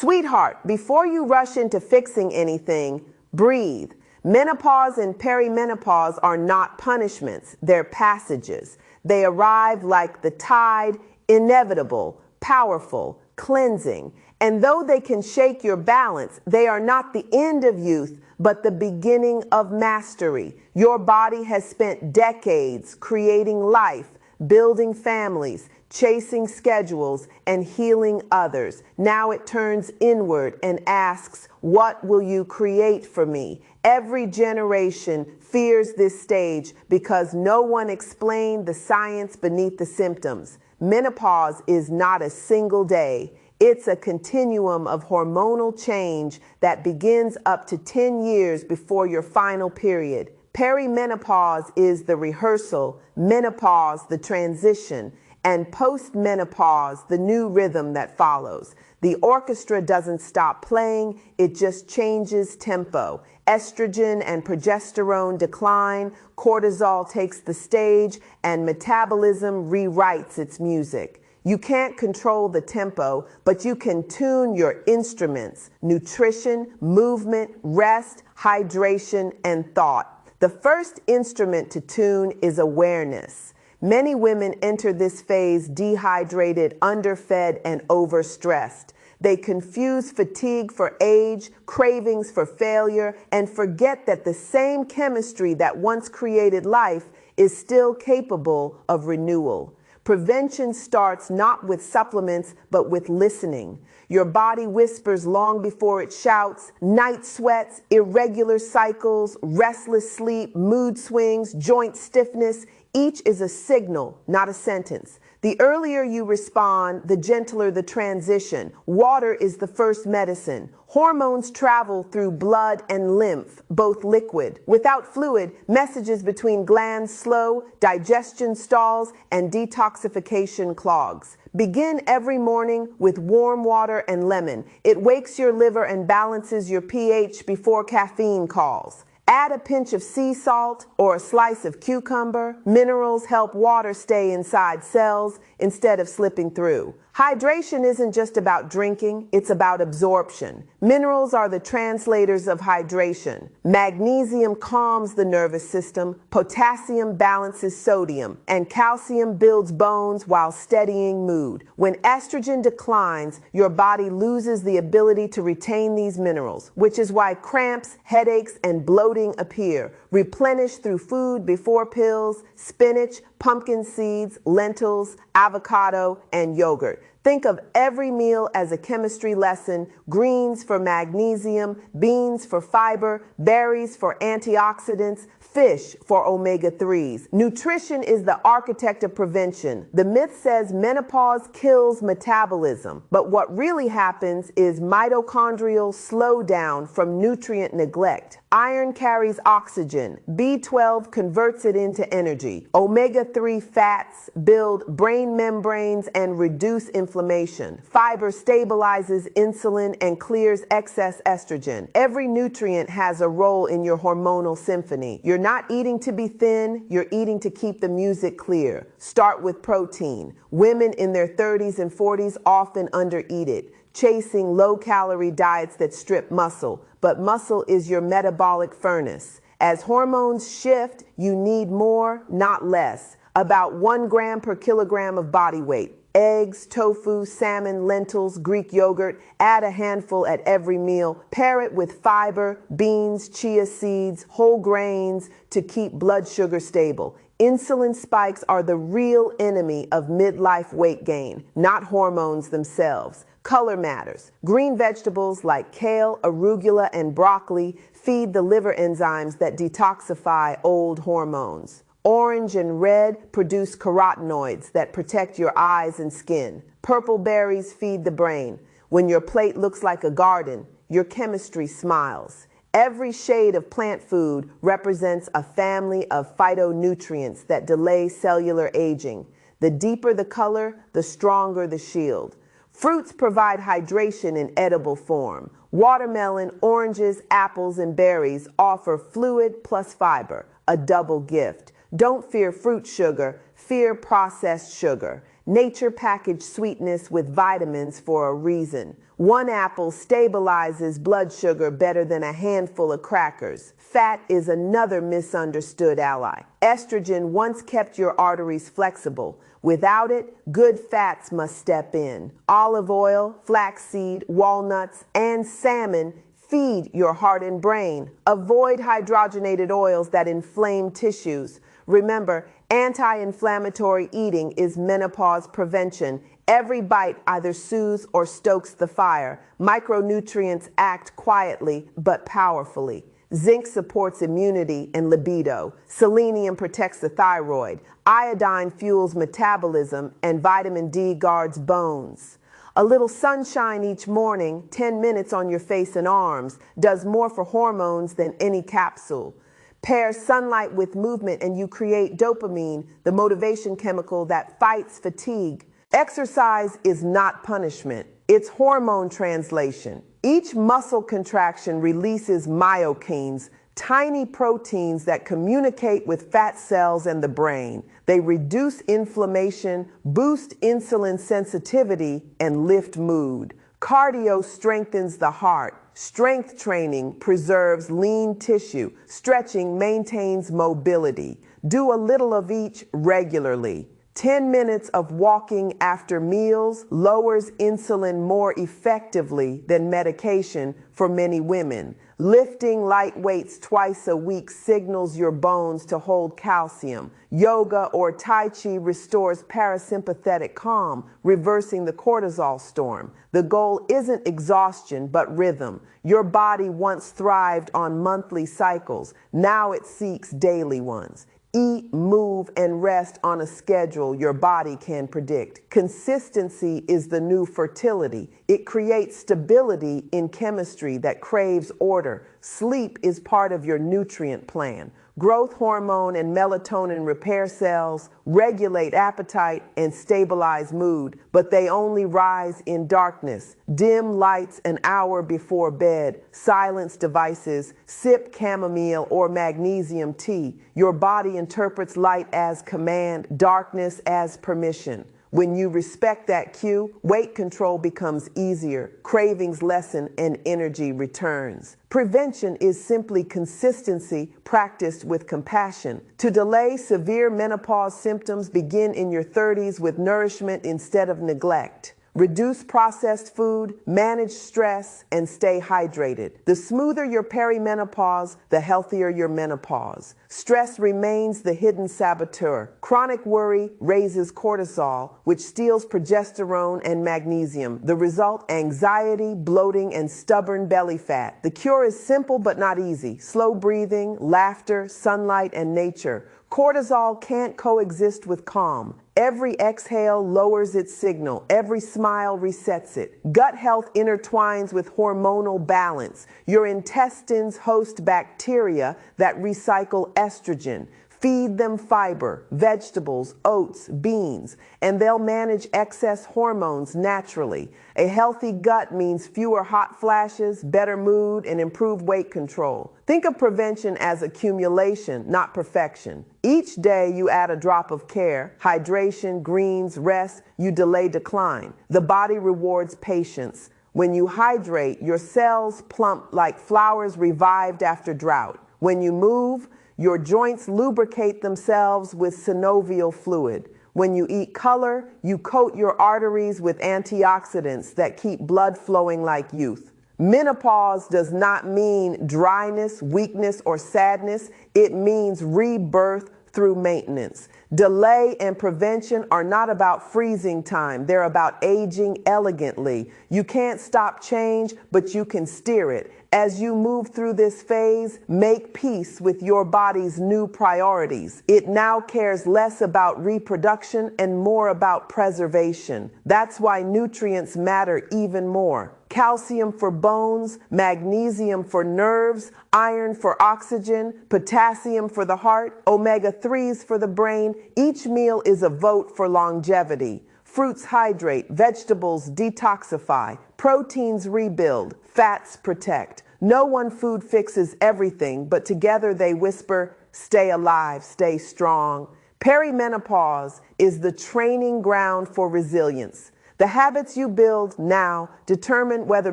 Sweetheart, before you rush into fixing anything, breathe. Menopause and perimenopause are not punishments, they're passages. They arrive like the tide, inevitable, powerful, cleansing. And though they can shake your balance, they are not the end of youth, but the beginning of mastery. Your body has spent decades creating life, building families, chasing schedules, and healing others. Now it turns inward and asks, what will you create for me? Every generation fears this stage because no one explained the science beneath the symptoms. Menopause is not a single day. It's a continuum of hormonal change that begins up to 10 years before your final period. Perimenopause is the rehearsal, menopause the transition, and postmenopause the new rhythm that follows. The orchestra doesn't stop playing, it just changes tempo. Estrogen and progesterone decline, cortisol takes the stage, and metabolism rewrites its music. You can't control the tempo, but you can tune your instruments: nutrition, movement, rest, hydration, and thought. The first instrument to tune is awareness. Many women enter this phase dehydrated, underfed, and overstressed. They confuse fatigue for age, cravings for failure, and forget that the same chemistry that once created life is still capable of renewal. Prevention starts not with supplements, but with listening. Your body whispers long before it shouts. Night sweats, irregular cycles, restless sleep, mood swings, joint stiffness. Each is a signal, not a sentence. The earlier you respond, the gentler the transition. Water is the first medicine. Hormones travel through blood and lymph, both liquid. Without fluid, messages between glands slow, digestion stalls, and detoxification clogs. Begin every morning with warm water and lemon. It wakes your liver and balances your pH before caffeine calls. Add a pinch of sea salt or a slice of cucumber. Minerals help water stay inside cells instead of slipping through. Hydration isn't just about drinking, it's about absorption. Minerals are the translators of hydration. Magnesium calms the nervous system, potassium balances sodium, and calcium builds bones while steadying mood. When estrogen declines, your body loses the ability to retain these minerals, which is why cramps, headaches, and bloating appear. Replenish through food before pills: spinach, pumpkin seeds, lentils, avocado, and yogurt. Think of every meal as a chemistry lesson: greens for magnesium, beans for fiber, berries for antioxidants, fish for omega-3s. Nutrition is the architect of prevention. The myth says menopause kills metabolism, but what really happens is mitochondrial slowdown from nutrient neglect. Iron carries oxygen. B12 converts it into energy. Omega-3 fats build brain membranes and reduce inflammation. Fiber stabilizes insulin and clears excess estrogen. Every nutrient has a role in your hormonal symphony. You're not eating to be thin, you're eating to keep the music clear. Start with protein. Women in their 30s and 40s often undereat it, chasing low-calorie diets that strip muscle. But muscle is your metabolic furnace. As hormones shift, you need more, not less. About 1 gram per kilogram of body weight. Eggs, tofu, salmon, lentils, Greek yogurt. Add a handful at every meal. Pair it with fiber, beans, chia seeds, whole grains to keep blood sugar stable. Insulin spikes are the real enemy of midlife weight gain, not hormones themselves. Color matters. Green vegetables like kale, arugula, and broccoli feed the liver enzymes that detoxify old hormones. Orange and red produce carotenoids that protect your eyes and skin. Purple berries feed the brain. When your plate looks like a garden, your chemistry smiles. Every shade of plant food represents a family of phytonutrients that delay cellular aging. The deeper the color, the stronger the shield. Fruits provide hydration in edible form. Watermelon, oranges, apples, and berries offer fluid plus fiber, a double gift. Don't fear fruit sugar, fear processed sugar. Nature packaged sweetness with vitamins for a reason. One apple stabilizes blood sugar better than a handful of crackers. Fat is another misunderstood ally. Estrogen once kept your arteries flexible. Without it, good fats must step in. Olive oil, flaxseed, walnuts, and salmon feed your heart and brain. Avoid hydrogenated oils that inflame tissues. Remember, anti-inflammatory eating is menopause prevention. Every bite either soothes or stokes the fire. Micronutrients act quietly but powerfully. Zinc supports immunity and libido. Selenium protects the thyroid. Iodine fuels metabolism, and vitamin D guards bones. A little sunshine each morning, 10 minutes on your face and arms, does more for hormones than any capsule. Pair sunlight with movement and you create dopamine, the motivation chemical that fights fatigue. Exercise is not punishment, it's hormone translation. Each muscle contraction releases myokines, tiny proteins that communicate with fat cells and the brain. They reduce inflammation, boost insulin sensitivity, and lift mood. Cardio strengthens the heart. Strength training preserves lean tissue. Stretching maintains mobility. Do a little of each regularly. 10 minutes of walking after meals lowers insulin more effectively than medication for many women. Lifting light weights twice a week signals your bones to hold calcium. Yoga or Tai Chi restores parasympathetic calm, reversing the cortisol storm. The goal isn't exhaustion, but rhythm. Your body once thrived on monthly cycles. Now it seeks daily ones. Eat, move, and rest on a schedule your body can predict. Consistency is the new fertility. It creates stability in chemistry that craves order. Sleep is part of your nutrient plan. Growth hormone and melatonin repair cells, regulate appetite, and stabilize mood, but they only rise in darkness. Dim lights an hour before bed, silence devices, sip chamomile or magnesium tea. Your body interprets light as command, darkness as permission. When you respect that cue, weight control becomes easier, cravings lessen, and energy returns. Prevention is simply consistency practiced with compassion. To delay severe menopause symptoms, begin in your 30s with nourishment instead of neglect. Reduce processed food, manage stress, and stay hydrated. The smoother your perimenopause, the healthier your menopause. Stress remains the hidden saboteur. Chronic worry raises cortisol, which steals progesterone and magnesium. The result, anxiety, bloating, and stubborn belly fat. The cure is simple but not easy. Slow breathing, laughter, sunlight, and nature. Cortisol can't coexist with calm. Every exhale lowers its signal. Every smile resets it. Gut health intertwines with hormonal balance. Your intestines host bacteria that recycle estrogen. Feed them fiber, vegetables, oats, beans, and they'll manage excess hormones naturally. A healthy gut means fewer hot flashes, better mood, and improved weight control. Think of prevention as accumulation, not perfection. Each day you add a drop of care, hydration, greens, rest, you delay decline. The body rewards patience. When you hydrate, your cells plump like flowers revived after drought. When you move, your joints lubricate themselves with synovial fluid. When you eat color, you coat your arteries with antioxidants that keep blood flowing like youth. Menopause does not mean dryness, weakness, or sadness. It means rebirth through maintenance. Delay and prevention are not about freezing time. They're about aging elegantly. You can't stop change, but you can steer it. As you move through this phase, make peace with your body's new priorities. It now cares less about reproduction and more about preservation. That's why nutrients matter even more. Calcium for bones, magnesium for nerves, iron for oxygen, potassium for the heart, omega-3s for the brain. Each meal is a vote for longevity. Fruits hydrate, vegetables detoxify, proteins rebuild, fats protect. No one food fixes everything, but together they whisper, stay alive, stay strong. Perimenopause is the training ground for resilience. The habits you build now determine whether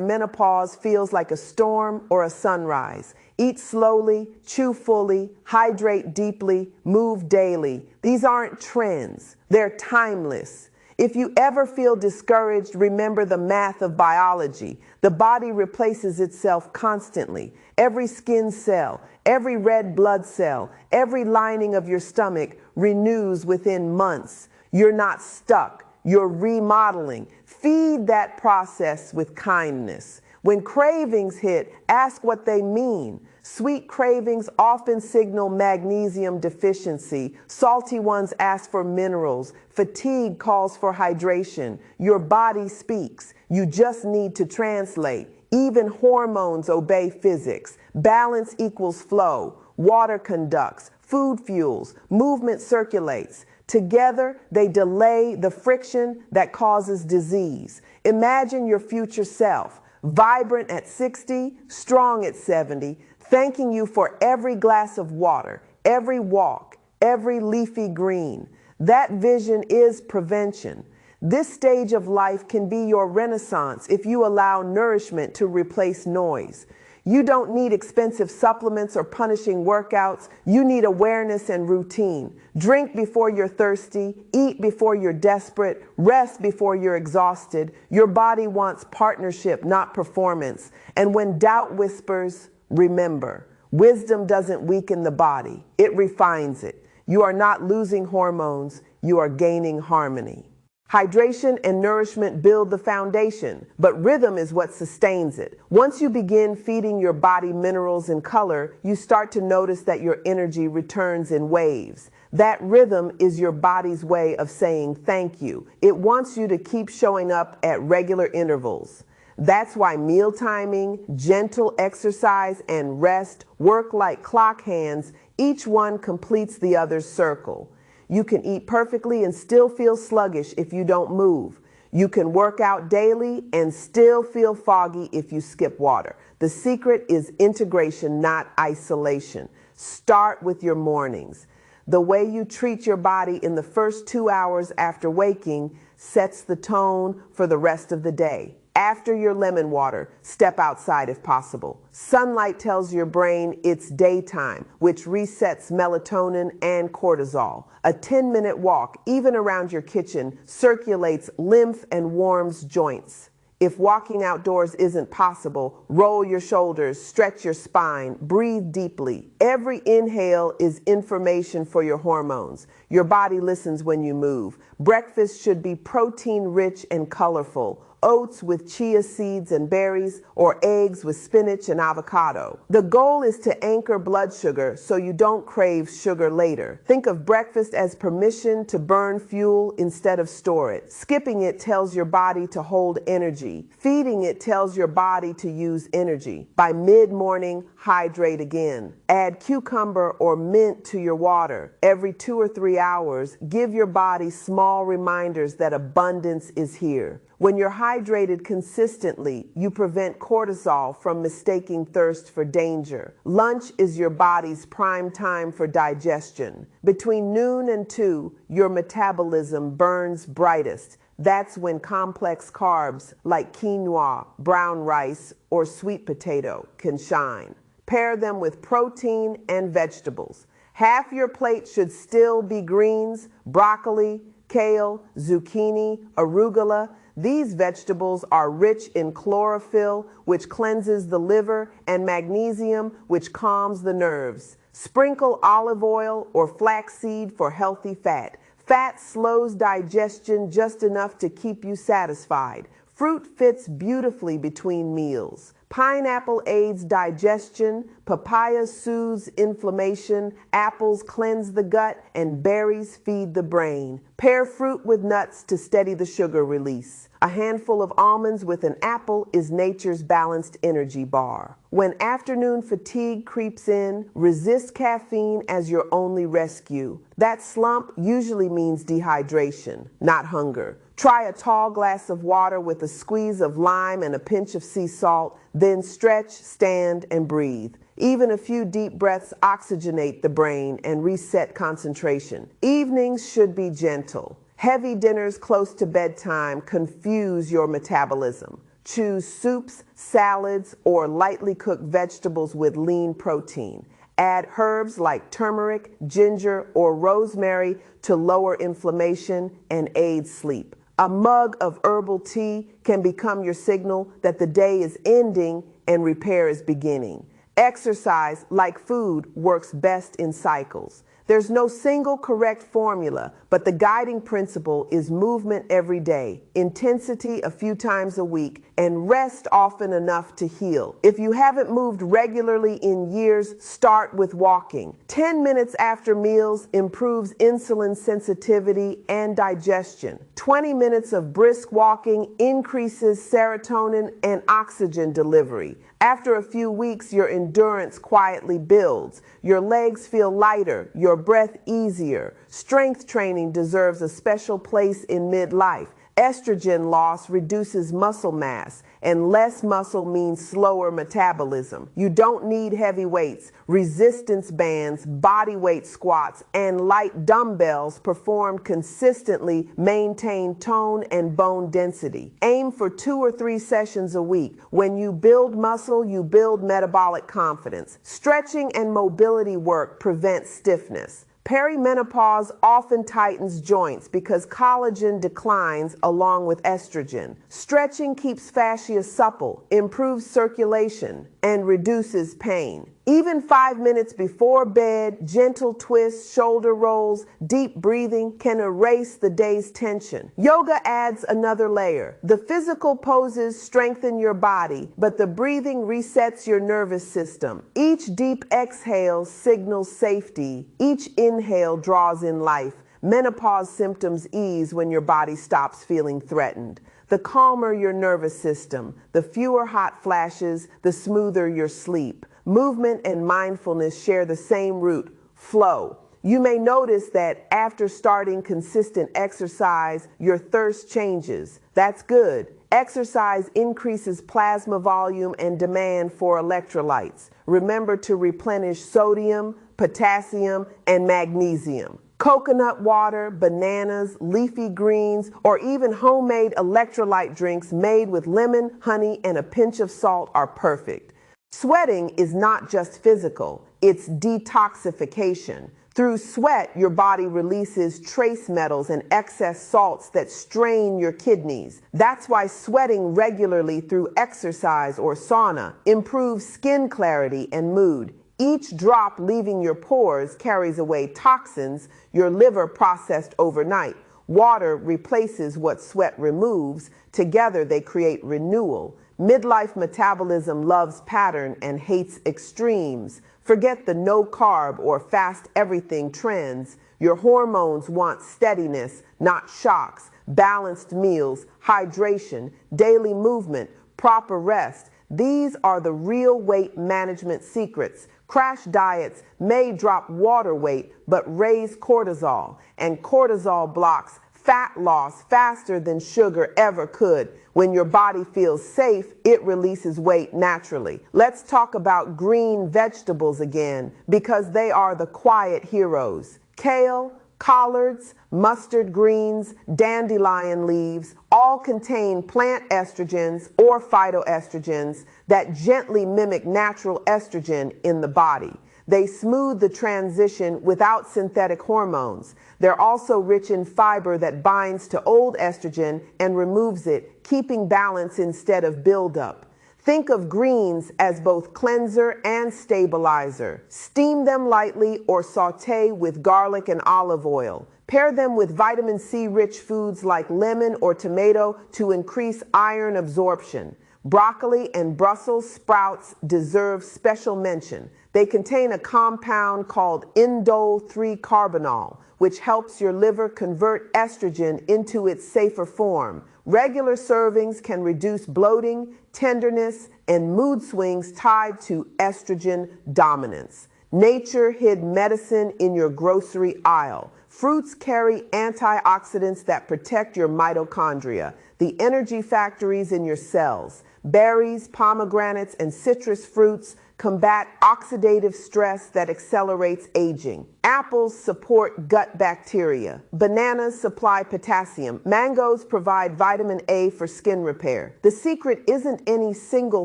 menopause feels like a storm or a sunrise. Eat slowly, chew fully, hydrate deeply, move daily. These aren't trends, they're timeless. If you ever feel discouraged, remember the math of biology. The body replaces itself constantly. Every skin cell, every red blood cell, every lining of your stomach renews within months. You're not stuck. You're remodeling. Feed that process with kindness. When cravings hit, ask what they mean. Sweet cravings often signal magnesium deficiency. Salty ones ask for minerals. Fatigue calls for hydration. Your body speaks. You just need to translate. Even hormones obey physics. Balance equals flow. Water conducts. Food fuels. Movement circulates. Together, they delay the friction that causes disease. Imagine your future self, vibrant at 60, strong at 70, thanking you for every glass of water, every walk, every leafy green. That vision is prevention. This stage of life can be your renaissance if you allow nourishment to replace noise. You don't need expensive supplements or punishing workouts. You need awareness and routine. Drink before you're thirsty, eat before you're desperate, rest before you're exhausted. Your body wants partnership, not performance. And when doubt whispers, remember, wisdom doesn't weaken the body, it refines it. You are not losing hormones, you are gaining harmony. Hydration and nourishment build the foundation, but rhythm is what sustains it. Once you begin feeding your body minerals and color, you start to notice that your energy returns in waves. That rhythm is your body's way of saying thank you. It wants you to keep showing up at regular intervals. That's why meal timing, gentle exercise, and rest work like clock hands. Each one completes the other's circle. You can eat perfectly and still feel sluggish if you don't move. You can work out daily and still feel foggy if you skip water. The secret is integration, not isolation. Start with your mornings. The way you treat your body in the first 2 hours after waking sets the tone for the rest of the day. After your lemon water, step outside if possible. Sunlight tells your brain it's daytime, which resets melatonin and cortisol. A 10-minute walk, even around your kitchen, circulates lymph and warms joints. If walking outdoors isn't possible, roll your shoulders, stretch your spine, breathe deeply. Every inhale is information for your hormones. Your body listens when you move. Breakfast should be protein-rich and colorful. Oats with chia seeds and berries, or eggs with spinach and avocado. The goal is to anchor blood sugar so you don't crave sugar later. Think of breakfast as permission to burn fuel instead of store it. Skipping it tells your body to hold energy. Feeding it tells your body to use energy. By mid-morning, hydrate again. Add cucumber or mint to your water. Every 2 or 3 hours, give your body small reminders that abundance is here. When you're hydrated consistently, you prevent cortisol from mistaking thirst for danger. Lunch is your body's prime time for digestion. Between noon and 2, your metabolism burns brightest. That's when complex carbs like quinoa, brown rice, or sweet potato can shine. Pair them with protein and vegetables. Half your plate should still be greens, broccoli, kale, zucchini, arugula. These vegetables are rich in chlorophyll, which cleanses the liver, and magnesium, which calms the nerves. Sprinkle olive oil or flaxseed for healthy fat. Fat slows digestion just enough to keep you satisfied. Fruit fits beautifully between meals. Pineapple aids digestion, papaya soothes inflammation, apples cleanse the gut, and berries feed the brain. Pair fruit with nuts to steady the sugar release. A handful of almonds with an apple is nature's balanced energy bar. When afternoon fatigue creeps in, resist caffeine as your only rescue. That slump usually means dehydration, not hunger. Try a tall glass of water with a squeeze of lime and a pinch of sea salt, then stretch, stand, and breathe. Even a few deep breaths oxygenate the brain and reset concentration. Evenings should be gentle. Heavy dinners close to bedtime confuse your metabolism. Choose soups, salads, or lightly cooked vegetables with lean protein. Add herbs like turmeric, ginger, or rosemary to lower inflammation and aid sleep. A mug of herbal tea can become your signal that the day is ending and repair is beginning. Exercise, like food, works best in cycles. There's no single correct formula, but the guiding principle is movement every day, intensity a few times a week, and rest often enough to heal. If you haven't moved regularly in years, start with walking. 10 minutes after meals improves insulin sensitivity and digestion. 20 minutes of brisk walking increases serotonin and oxygen delivery. After a few weeks, your endurance quietly builds. Your legs feel lighter, your breath easier. Strength training deserves a special place in midlife. Estrogen loss reduces muscle mass, and less muscle means slower metabolism. You don't need heavy weights. Resistance bands, body weight squats, and light dumbbells performed consistently maintain tone and bone density. Aim for 2 or 3 sessions a week. When you build muscle, you build metabolic confidence. Stretching and mobility work prevents stiffness. Perimenopause often tightens joints because collagen declines along with estrogen. Stretching keeps fascia supple, improves circulation, and reduces pain. Even 5 minutes before bed, gentle twists, shoulder rolls, deep breathing can erase the day's tension. Yoga adds another layer. The physical poses strengthen your body, but the breathing resets your nervous system. Each deep exhale signals safety. Each inhale draws in life. Menopause symptoms ease when your body stops feeling threatened. The calmer your nervous system, the fewer hot flashes, the smoother your sleep. Movement and mindfulness share the same root, flow. You may notice that after starting consistent exercise, your thirst changes. That's good. Exercise increases plasma volume and demand for electrolytes. Remember to replenish sodium, potassium, and magnesium. Coconut water, bananas, leafy greens, or even homemade electrolyte drinks made with lemon, honey, and a pinch of salt are perfect. Sweating is not just physical, it's detoxification. Through sweat, your body releases trace metals and excess salts that strain your kidneys. That's why sweating regularly through exercise or sauna improves skin clarity and mood. Each drop leaving your pores carries away toxins your liver processed overnight. Water replaces what sweat removes. Together they create renewal. Midlife metabolism loves pattern and hates extremes. Forget the no-carb or fast everything trends. Your hormones want steadiness, not shocks. Balanced meals, hydration, daily movement, proper rest. These are the real weight management secrets. Crash diets may drop water weight, but raise cortisol, and cortisol blocks fat loss faster than sugar ever could. When your body feels safe, it releases weight naturally. Let's talk about green vegetables again, because they are the quiet heroes. Kale, collards, mustard greens, dandelion leaves all contain plant estrogens or phytoestrogens that gently mimic natural estrogen in the body. They smooth the transition without synthetic hormones. They're also rich in fiber that binds to old estrogen and removes it, keeping balance instead of buildup. Think of greens as both cleanser and stabilizer. Steam them lightly or saute with garlic and olive oil. Pair them with vitamin C-rich foods like lemon or tomato to increase iron absorption. Broccoli and Brussels sprouts deserve special mention. They contain a compound called indole 3-carbinol, which helps your liver convert estrogen into its safer form. Regular servings can reduce bloating, tenderness, and mood swings tied to estrogen dominance. Nature hid medicine in your grocery aisle. Fruits carry antioxidants that protect your mitochondria, the energy factories in your cells. Berries, pomegranates, and citrus fruits combat oxidative stress that accelerates aging. Apples support gut bacteria. Bananas supply potassium. Mangoes provide vitamin A for skin repair. The secret isn't any single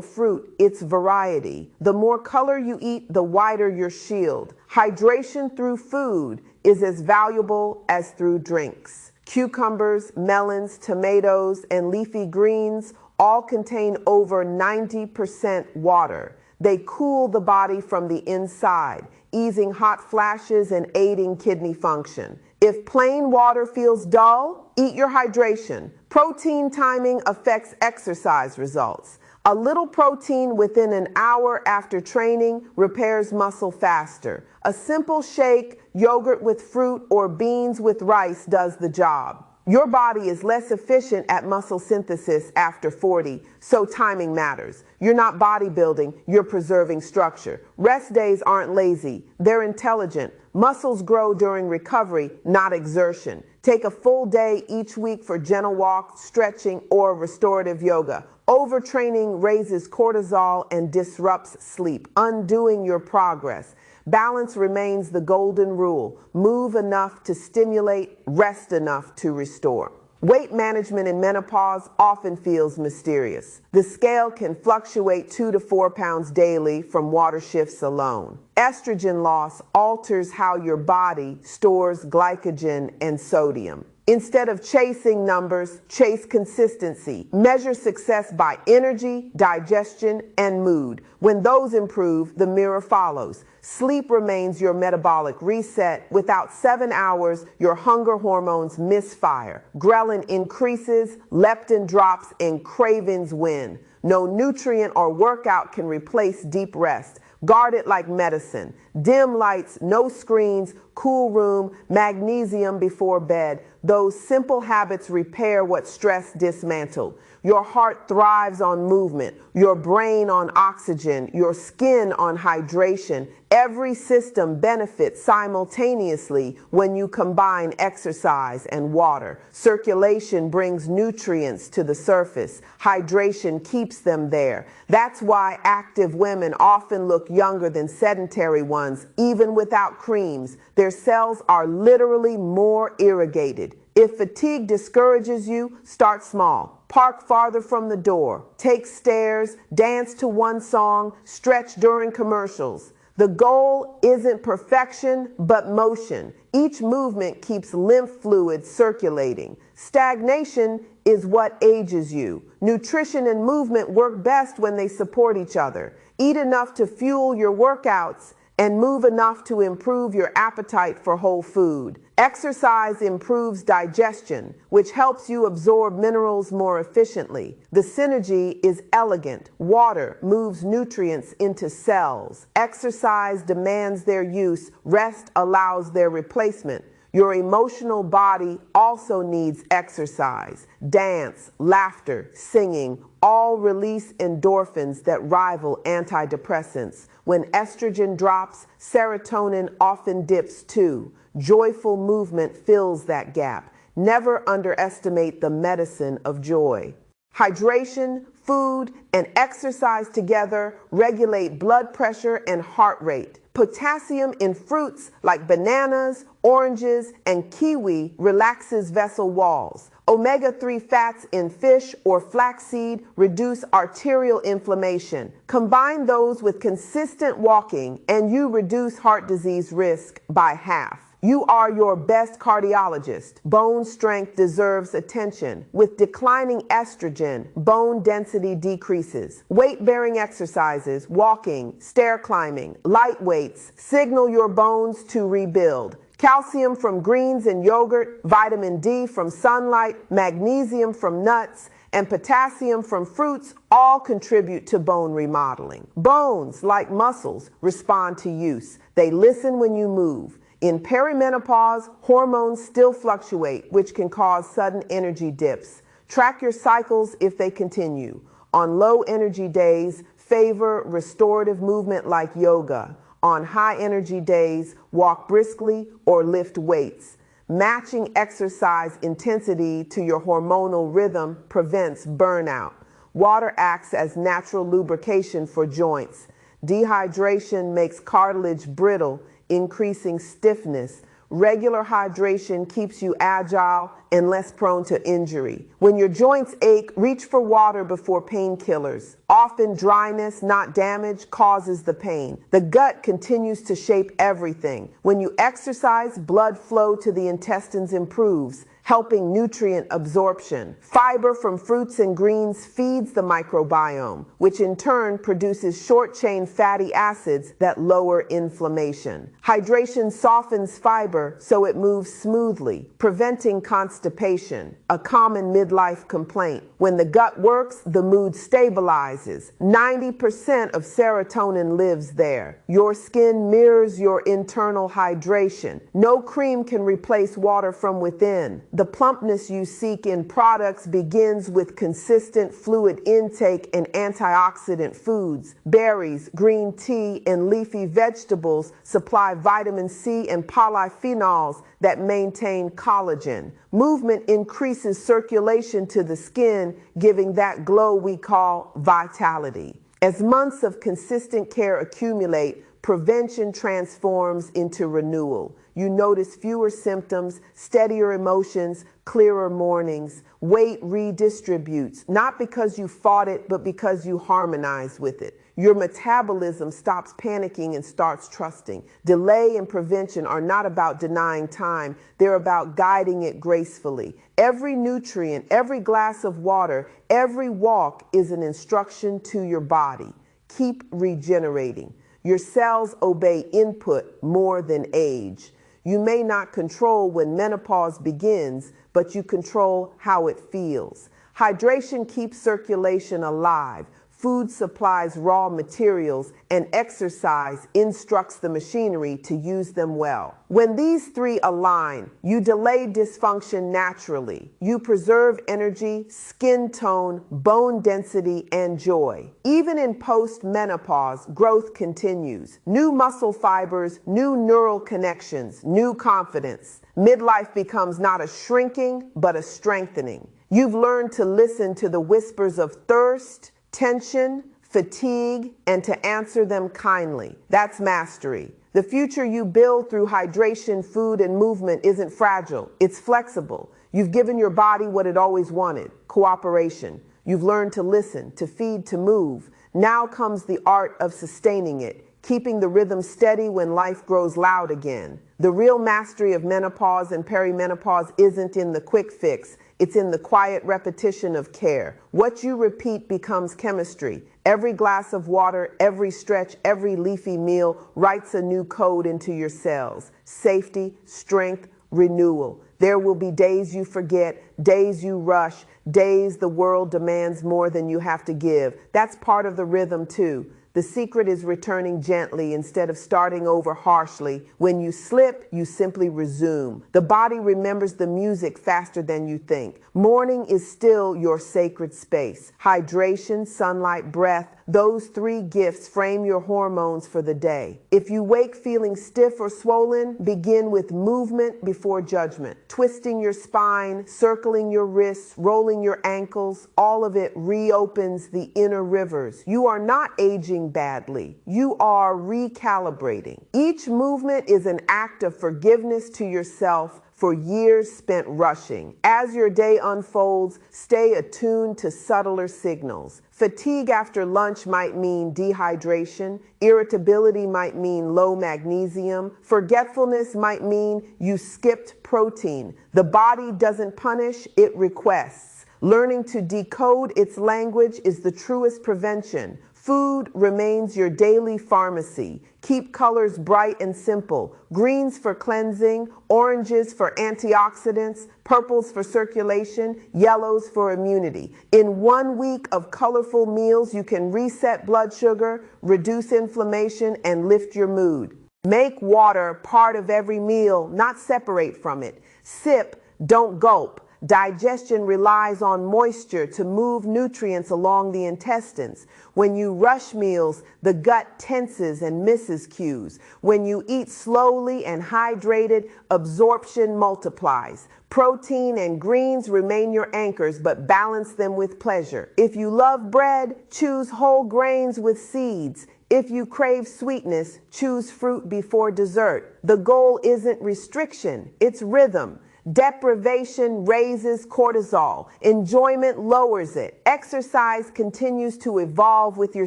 fruit, it's variety. The more color you eat, the wider your shield. Hydration through food is as valuable as through drinks. Cucumbers, melons, tomatoes, and leafy greens all contain over 90% water. They cool the body from the inside, easing hot flashes and aiding kidney function. If plain water feels dull, eat your hydration. Protein timing affects exercise results. A little protein within an hour after training repairs muscle faster. A simple shake, yogurt with fruit, or beans with rice does the job. Your body is less efficient at muscle synthesis after 40, so timing matters. You're not bodybuilding, you're preserving structure. Rest days aren't lazy, they're intelligent. Muscles grow during recovery, not exertion. Take a full day each week for gentle walks, stretching, or restorative yoga. Overtraining raises cortisol and disrupts sleep, undoing your progress. Balance remains the golden rule. Move enough to stimulate, rest enough to restore. Weight management in menopause often feels mysterious. The scale can fluctuate 2 to 4 pounds daily from water shifts alone. Estrogen loss alters how your body stores glycogen and sodium. Instead of chasing numbers, chase consistency. Measure success by energy, digestion, and mood. When those improve, the mirror follows. Sleep remains your metabolic reset. Without 7 hours, your hunger hormones misfire. Ghrelin increases, leptin drops, and cravings win. No nutrient or workout can replace deep rest. Guard it like medicine. Dim lights, no screens, cool room, magnesium before bed. Those simple habits repair what stress dismantled. Your heart thrives on movement, your brain on oxygen, your skin on hydration. Every system benefits simultaneously when you combine exercise and water. Circulation brings nutrients to the surface. Hydration keeps them there. That's why active women often look younger than sedentary ones, even without creams. Their cells are literally more irrigated. If fatigue discourages you, start small. Park farther from the door. Take stairs, dance to one song, stretch during commercials. The goal isn't perfection, but motion. Each movement keeps lymph fluid circulating. Stagnation is what ages you. Nutrition and movement work best when they support each other. Eat enough to fuel your workouts and move enough to improve your appetite for whole food. Exercise improves digestion, which helps you absorb minerals more efficiently. The synergy is elegant. Water moves nutrients into cells. Exercise demands their use. Rest allows their replacement. Your emotional body also needs exercise. Dance, laughter, singing, all release endorphins that rival antidepressants. When estrogen drops, serotonin often dips too. Joyful movement fills that gap. Never underestimate the medicine of joy. Hydration, food, and exercise together regulate blood pressure and heart rate. Potassium in fruits like bananas, oranges, and kiwi relaxes vessel walls. Omega-3 fats in fish or flaxseed reduce arterial inflammation. Combine those with consistent walking and you reduce heart disease risk by half. You are your best cardiologist. Bone strength deserves attention. With declining estrogen, bone density decreases. Weight-bearing exercises, walking, stair climbing, light weights signal your bones to rebuild. Calcium from greens and yogurt, vitamin D from sunlight, magnesium from nuts, and potassium from fruits all contribute to bone remodeling. Bones, like muscles, respond to use. They listen when you move. In perimenopause, hormones still fluctuate, which can cause sudden energy dips. Track your cycles if they continue. On low energy days, favor restorative movement like yoga. On high energy days, walk briskly or lift weights. Matching exercise intensity to your hormonal rhythm prevents burnout. Water acts as natural lubrication for joints. Dehydration makes cartilage brittle, increasing stiffness. Regular hydration keeps you agile and less prone to injury. When your joints ache, reach for water before painkillers. Often dryness, not damage, causes the pain. The gut continues to shape everything. When you exercise, blood flow to the intestines improves, helping nutrient absorption. Fiber from fruits and greens feeds the microbiome, which in turn produces short-chain fatty acids that lower inflammation. Hydration softens fiber so it moves smoothly, preventing constipation, a common midlife complaint. When the gut works, the mood stabilizes. 90% of serotonin lives there. Your skin mirrors your internal hydration. No cream can replace water from within. The plumpness you seek in products begins with consistent fluid intake and antioxidant foods. Berries, green tea, and leafy vegetables supply vitamin C and polyphenols that maintain collagen. Movement increases circulation to the skin, giving that glow we call vitality. As months of consistent care accumulate, prevention transforms into renewal. You notice fewer symptoms, steadier emotions, clearer mornings. Weight redistributes, not because you fought it, but because you harmonize with it. Your metabolism stops panicking and starts trusting. Delay and prevention are not about denying time. They're about guiding it gracefully. Every nutrient, every glass of water, every walk is an instruction to your body. Keep regenerating. Your cells obey input more than age. You may not control when menopause begins, but you control how it feels. Hydration keeps circulation alive. Food supplies raw materials, and exercise instructs the machinery to use them well. When these three align, you delay dysfunction naturally. You preserve energy, skin tone, bone density, and joy. Even in post-menopause, growth continues. New muscle fibers, new neural connections, new confidence. Midlife becomes not a shrinking, but a strengthening. You've learned to listen to the whispers of thirst, tension, fatigue, and to answer them kindly. That's mastery. The future you build through hydration, food, and movement isn't fragile. It's flexible. You've given your body what it always wanted, cooperation. You've learned to listen, to feed, to move. Now comes the art of sustaining it, keeping the rhythm steady when life grows loud again. The real mastery of menopause and perimenopause isn't in the quick fix. It's in the quiet repetition of care. What you repeat becomes chemistry. Every glass of water, every stretch, every leafy meal writes a new code into your cells. Safety, strength, renewal. There will be days you forget, days you rush, days the world demands more than you have to give. That's part of the rhythm too. The secret is returning gently instead of starting over harshly. When you slip, you simply resume. The body remembers the music faster than you think. Morning is still your sacred space. Hydration, sunlight, breath, those three gifts frame your hormones for the day. If you wake feeling stiff or swollen, begin with movement before judgment. Twisting your spine, circling your wrists, rolling your ankles, all of it reopens the inner rivers. You are not aging badly. You are recalibrating. Each movement is an act of forgiveness to yourself for years spent rushing. As your day unfolds, stay attuned to subtler signals. Fatigue after lunch might mean dehydration. Irritability might mean low magnesium. Forgetfulness might mean you skipped protein. The body doesn't punish, it requests. Learning to decode its language is the truest prevention. Food remains your daily pharmacy. Keep colors bright and simple. Greens for cleansing, oranges for antioxidants, purples for circulation, yellows for immunity. In 1 week of colorful meals, you can reset blood sugar, reduce inflammation, and lift your mood. Make water part of every meal, not separate from it. Sip, don't gulp. Digestion relies on moisture to move nutrients along the intestines. When you rush meals, the gut tenses and misses cues. When you eat slowly and hydrated, absorption multiplies. Protein and greens remain your anchors, but balance them with pleasure. If you love bread, choose whole grains with seeds. If you crave sweetness, choose fruit before dessert. The goal isn't restriction, it's rhythm. Deprivation raises cortisol. Enjoyment lowers it. Exercise continues to evolve with your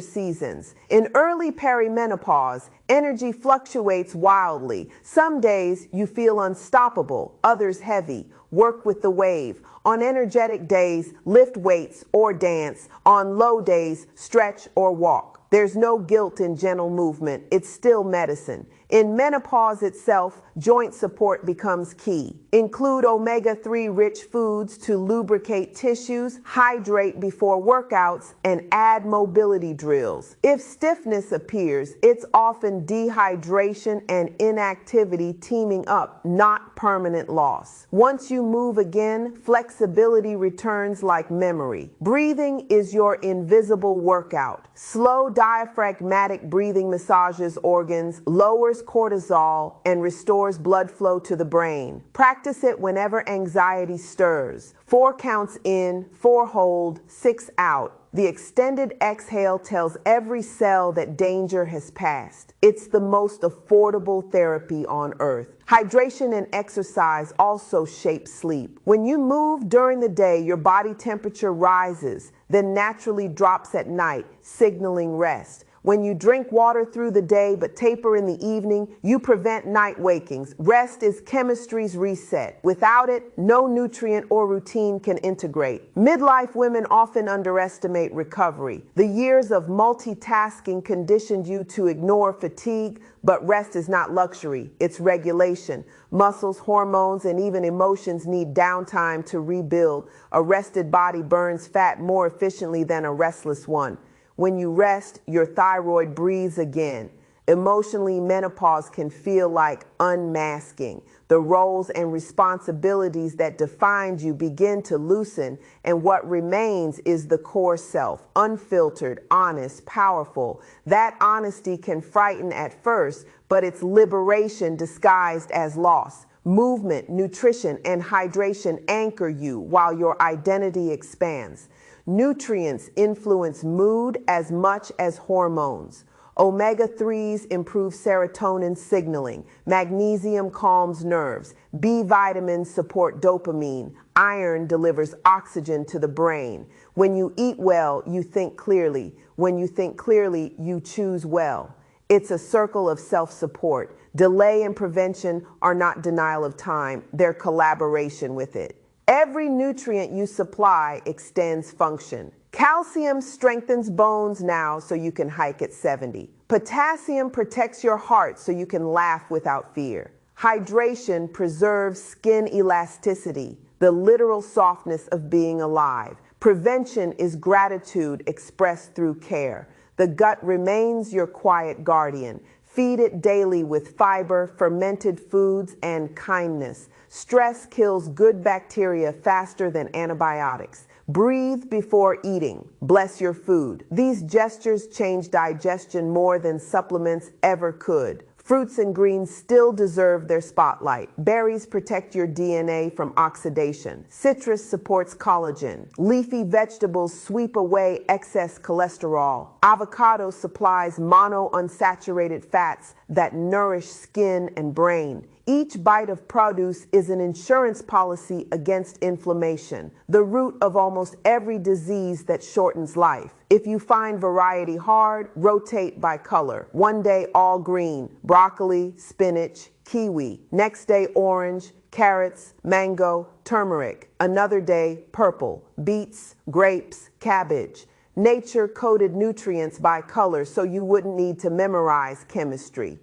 seasons. In early perimenopause, energy fluctuates wildly. Some days you feel unstoppable, others heavy. Work with the wave. On energetic days, lift weights or dance. On low days, stretch or walk. There's no guilt in gentle movement. It's still medicine. In menopause itself, joint support becomes key. Include omega-3 rich foods to lubricate tissues, hydrate before workouts, and add mobility drills. If stiffness appears, it's often dehydration and inactivity teaming up, not permanent loss. Once you move again, flexibility returns like memory. Breathing is your invisible workout. Slow diaphragmatic breathing massages organs, lowers cortisol, and restores blood flow to the brain. Practice it whenever anxiety stirs. 4 counts in, 4 hold, 6 out. The extended exhale tells every cell that danger has passed. It's the most affordable therapy on earth. Hydration and exercise also shape sleep. When you move during the day, your body temperature rises, then naturally drops at night, signaling rest. When you drink water through the day but taper in the evening, you prevent night wakings. Rest is chemistry's reset. Without it, no nutrient or routine can integrate. Midlife women often underestimate recovery. The years of multitasking conditioned you to ignore fatigue, but rest is not luxury, it's regulation. Muscles, hormones, and even emotions need downtime to rebuild. A rested body burns fat more efficiently than a restless one. When you rest, your thyroid breathes again. Emotionally, menopause can feel like unmasking. The roles and responsibilities that defined you begin to loosen, and what remains is the core self, unfiltered, honest, powerful. That honesty can frighten at first, but it's liberation disguised as loss. Movement, nutrition, and hydration anchor you while your identity expands. Nutrients influence mood as much as hormones. Omega-3s improve serotonin signaling. Magnesium calms nerves. B vitamins support dopamine. Iron delivers oxygen to the brain. When you eat well, you think clearly. When you think clearly, you choose well. It's a circle of self-support. Delay and prevention are not denial of time, they're collaboration with it. Every nutrient you supply extends function. Calcium strengthens bones now so you can hike at 70. Potassium protects your heart so you can laugh without fear. Hydration preserves skin elasticity, the literal softness of being alive. Prevention is gratitude expressed through care. The gut remains your quiet guardian. Feed it daily with fiber, fermented foods, and kindness. Stress kills good bacteria faster than antibiotics. Breathe before eating. Bless your food. These gestures change digestion more than supplements ever could. Fruits and greens still deserve their spotlight. Berries protect your DNA from oxidation. Citrus supports collagen. Leafy vegetables sweep away excess cholesterol. Avocado supplies monounsaturated fats that nourish skin and brain. Each bite of produce is an insurance policy against inflammation, the root of almost every disease that shortens life. If you find variety hard, rotate by color. One day all green, broccoli, spinach, kiwi. Next day orange, carrots, mango, turmeric. Another day purple, beets, grapes, cabbage. Nature coded nutrients by color so you wouldn't need to memorize chemistry.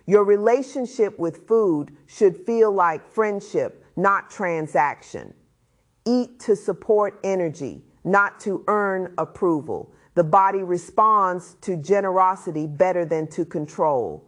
Your relationship with food should feel like friendship, not transaction. Eat to support energy, not to earn approval. The body responds to generosity better than to control.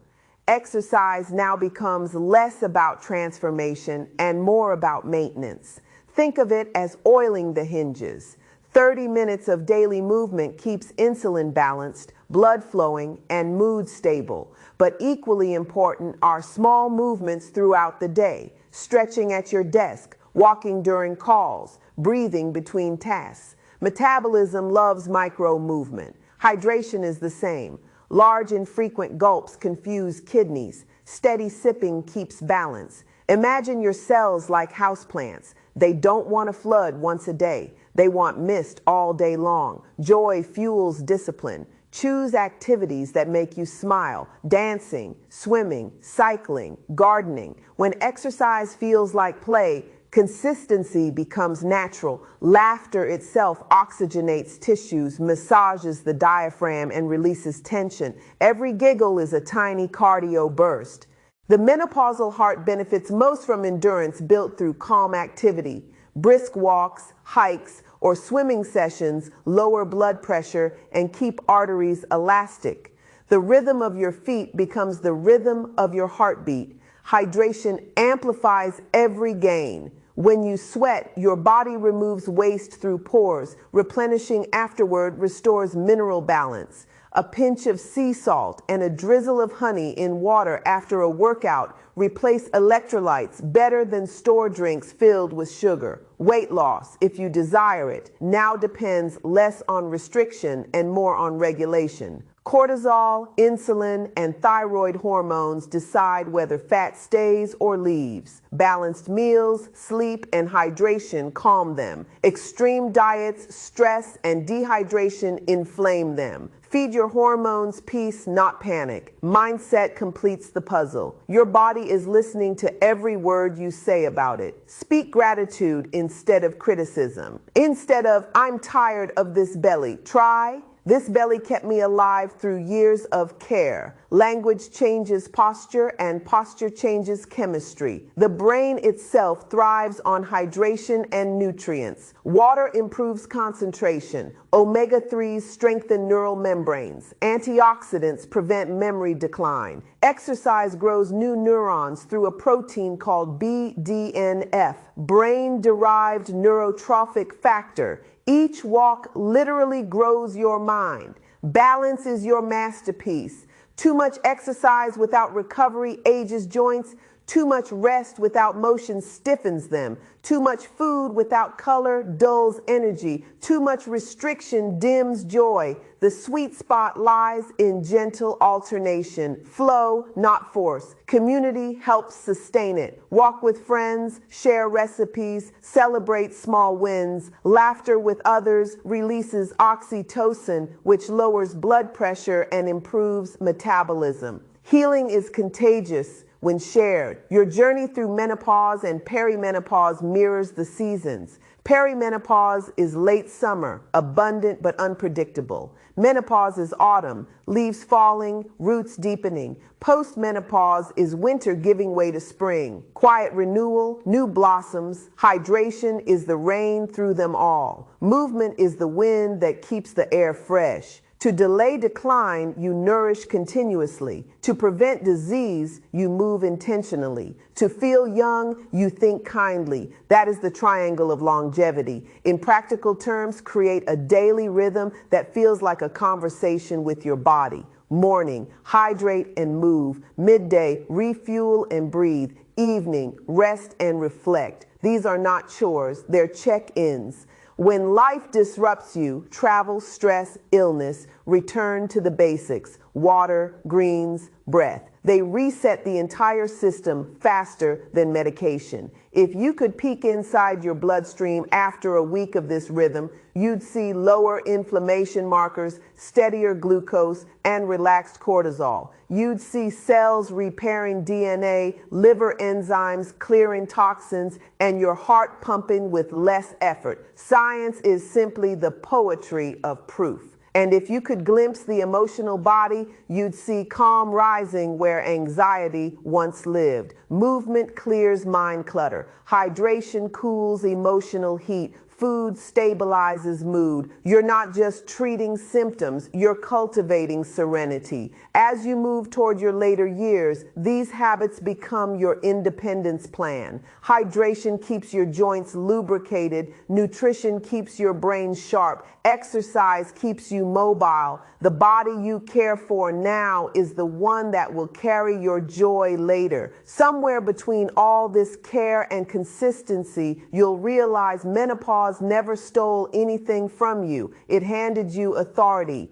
Exercise now becomes less about transformation and more about maintenance. Think of it as oiling the hinges. 30 minutes of daily movement keeps insulin balanced, blood flowing, and mood stable. But equally important are small movements throughout the day, stretching at your desk, walking during calls, breathing between tasks. Metabolism loves micro movement. Hydration is the same. Large and frequent gulps confuse kidneys. Steady sipping keeps balance. Imagine your cells like houseplants. They don't want to flood once a day. They want mist all day long. Joy fuels discipline. Choose activities that make you smile. Dancing, swimming, cycling, gardening. When exercise feels like play, consistency becomes natural. Laughter itself oxygenates tissues, massages the diaphragm, and releases tension. Every giggle is a tiny cardio burst. The menopausal heart benefits most from endurance built through calm activity. Brisk walks, hikes, or swimming sessions lower blood pressure and keep arteries elastic. The rhythm of your feet becomes the rhythm of your heartbeat. Hydration amplifies every gain. When you sweat, your body removes waste through pores. Replenishing afterward restores mineral balance. A pinch of sea salt and a drizzle of honey in water after a workout replace electrolytes better than store drinks filled with sugar. Weight loss, if you desire it, now depends less on restriction and more on regulation. Cortisol, insulin, and thyroid hormones decide whether fat stays or leaves. Balanced meals, sleep, and hydration calm them. Extreme diets, stress, and dehydration inflame them. Feed your hormones peace, not panic. Mindset completes the puzzle. Your body is listening to every word you say about it. Speak gratitude instead of criticism. Instead of, "I'm tired of this belly," try, "This belly kept me alive through years of care." Language changes posture, and posture changes chemistry. The brain itself thrives on hydration and nutrients. Water improves concentration. Omega-3s strengthen neural membranes. Antioxidants prevent memory decline. Exercise grows new neurons through a protein called BDNF, brain-derived neurotrophic factor. Each walk literally grows your mind. Balance is your masterpiece. Too much exercise without recovery ages joints. Too much rest without motion stiffens them. Too much food without color dulls energy. Too much restriction dims joy. The sweet spot lies in gentle alternation. Flow, not force. Community helps sustain it. Walk with friends, share recipes, celebrate small wins. Laughter with others releases oxytocin, which lowers blood pressure and improves metabolism. Healing is contagious when shared. Your journey through menopause and perimenopause mirrors the seasons. Perimenopause is late summer, abundant but unpredictable. Menopause is autumn, leaves falling, roots deepening. Postmenopause is winter giving way to spring. Quiet renewal, new blossoms. Hydration is the rain through them all. Movement is the wind that keeps the air fresh. To delay decline, you nourish continuously. To prevent disease, you move intentionally. To feel young, you think kindly. That is the triangle of longevity. In practical terms, create a daily rhythm that feels like a conversation with your body. Morning, hydrate and move. Midday, refuel and breathe. Evening, rest and reflect. These are not chores, they're check-ins. When life disrupts you, travel, stress, illness, return to the basics: water, greens, breath. They reset the entire system faster than medication. If you could peek inside your bloodstream after a week of this rhythm, you'd see lower inflammation markers, steadier glucose, and relaxed cortisol. You'd see cells repairing DNA, liver enzymes clearing toxins, and your heart pumping with less effort. Science is simply the poetry of proof. And if you could glimpse the emotional body, you'd see calm rising where anxiety once lived. Movement clears mind clutter. Hydration cools emotional heat. food stabilizes mood. You're not just treating symptoms, you're cultivating serenity. As you move toward your later years, these habits become your independence plan. Hydration keeps your joints lubricated, nutrition keeps your brain sharp, exercise keeps you mobile. The body you care for now is the one that will carry your joy later. Somewhere between all this care and consistency, you'll realize menopause never stole anything from you. It handed you authority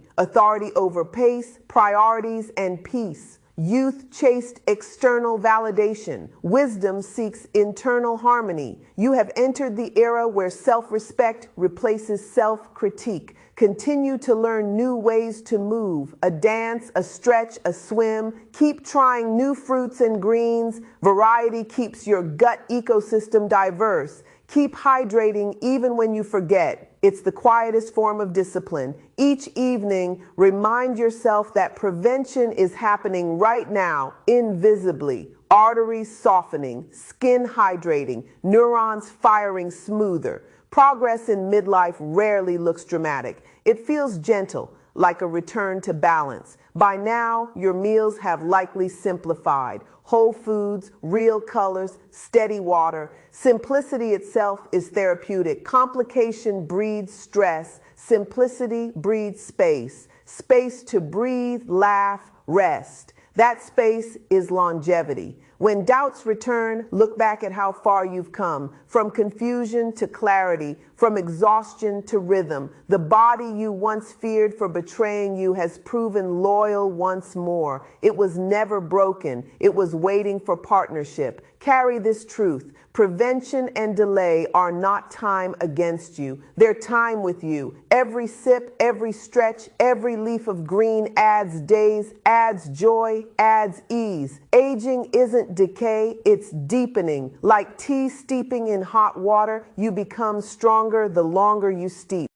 over pace, priorities, and peace. Youth chased external validation. Wisdom seeks internal harmony. You have entered the era where self-respect replaces self-critique. Continue to learn new ways to move, a dance, a stretch, a swim. Keep trying new fruits and greens. Variety keeps your gut ecosystem diverse. Keep hydrating even when you forget. It's the quietest form of discipline. Each evening, remind yourself that prevention is happening right now, invisibly. Arteries softening, skin hydrating, neurons firing smoother. Progress in midlife rarely looks dramatic. It feels gentle, like a return to balance. By now, your meals have likely simplified. Whole foods, real colors, steady water. Simplicity itself is therapeutic. Complication breeds stress. Simplicity breeds space. Space to breathe, laugh, rest. That space is longevity. When doubts return, look back at how far you've come, from confusion to clarity, from exhaustion to rhythm. The body you once feared for betraying you has proven loyal once more. It was never broken. It was waiting for partnership. Carry this truth. Prevention and delay are not time against you. They're time with you. Every sip, every stretch, every leaf of green adds days, adds joy, adds ease. Aging isn't decay, it's deepening. Like tea steeping in hot water, you become stronger the longer you steep.